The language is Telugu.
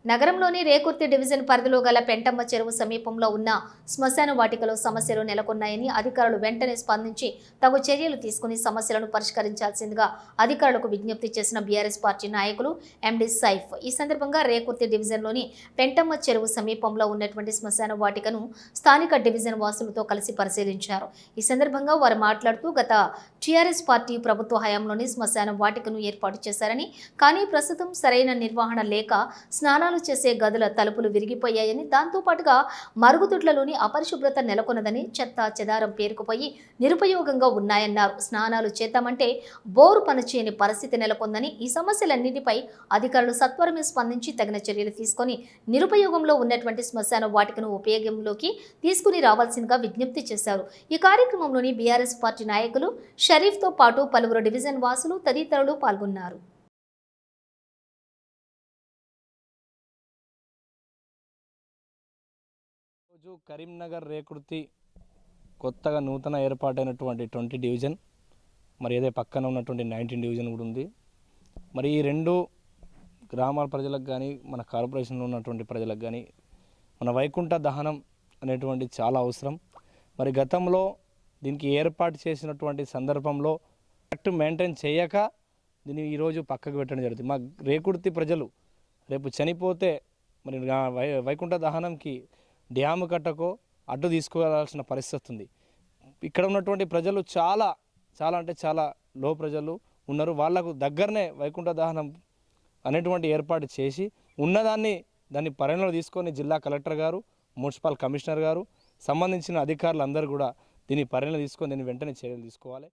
నగరంలోని రేకుర్తి డివిజన్ పరిధిలో గల పెంటమ్మ చెరువు సమీపంలో ఉన్న శ్మశాన వాటికలో సమస్యలు నెలకొన్నాయని అధికారులు వెంటనే స్పందించి తగు చర్యలు తీసుకుని సమస్యలను పరిష్కరించాల్సిందిగా అధికారులకు విజ్ఞప్తి చేసిన బీఆర్ఎస్ పార్టీ నాయకులు ఎండి సైఫ్. ఈ సందర్భంగా రేకుర్తి డివిజన్లోని పెంటమ్మ చెరువు సమీపంలో ఉన్నటువంటి శ్మశాన వాటికను స్థానిక డివిజన్ వాసులతో కలిసి పరిశీలించారు. ఈ సందర్భంగా వారు మాట్లాడుతూ గత టీఆర్ఎస్ పార్టీ ప్రభుత్వ హయాంలోని శ్మశాన వాటికను ఏర్పాటు చేశారని, కానీ ప్రస్తుతం సరైన నిర్వహణ లేక స్నానాలు చేసే గదుల తలుపులు విరిగిపోయాయని, దాంతో పాటుగా మరుగుదొడ్లలోని అపరిశుభ్రత నెలకొన్నదని, చెత్త చెదారం పేరుకుపోయి నిరుపయోగంగా ఉన్నాయన్నారు. స్నానాలు చేద్దామంటే బోరు పనిచేయని పరిస్థితి నెలకొందని, ఈ సమస్యలన్నింటిపై అధికారులు సత్వరమే స్పందించి తగిన చర్యలు తీసుకొని నిరుపయోగంలో ఉన్నటువంటి శ్మశాన వాటికను ఉపయోగంలోకి తీసుకుని రావాల్సిందిగా విజ్ఞప్తి చేశారు. ఈ కార్యక్రమంలోని బీఆర్ఎస్ పార్టీ నాయకులు షరీఫ్తో పాటు పలువురు డివిజన్ వాసులు తదితరులు పాల్గొన్నారు. రోజు కరీంనగర్ రేకుర్తి కొత్తగా నూతన ఏర్పాటైనటువంటి 20 డివిజన్, మరి ఏదే పక్కన ఉన్నటువంటి 19 డివిజన్ కూడా ఉంది. మరి ఈ రెండు గ్రామాల ప్రజలకు కానీ మన కార్పొరేషన్లో ఉన్నటువంటి ప్రజలకు కానీ మన వైకుంఠ దహనం అనేటువంటి చాలా అవసరం. మరి గతంలో దీనికి ఏర్పాటు చేసినటువంటి సందర్భంలో కరెక్ట్ మెయింటైన్ చేయక దీన్ని ఈరోజు పక్కకు పెట్టడం జరుగుతుంది. మా రేకుర్తి ప్రజలు రేపు చనిపోతే మరి వైకుంఠ దహనంకి డ్యాము కట్టకో అడ్డు తీసుకోవాల్సిన పరిస్థితి ఉంది. ఇక్కడ ఉన్నటువంటి ప్రజలు చాలా అంటే చాలా లో ప్రజలు ఉన్నారు. వాళ్లకు దగ్గరనే వైకుంఠ దహనం అనేటువంటి ఏర్పాటు చేసి దాన్ని పరిగణలో తీసుకొని జిల్లా కలెక్టర్ గారు, మున్సిపల్ కమిషనర్ గారు, సంబంధించిన అధికారులు అందరూ కూడా దీన్ని పరిగణలో తీసుకొని దీన్ని వెంటనే చర్యలు తీసుకోవాలి.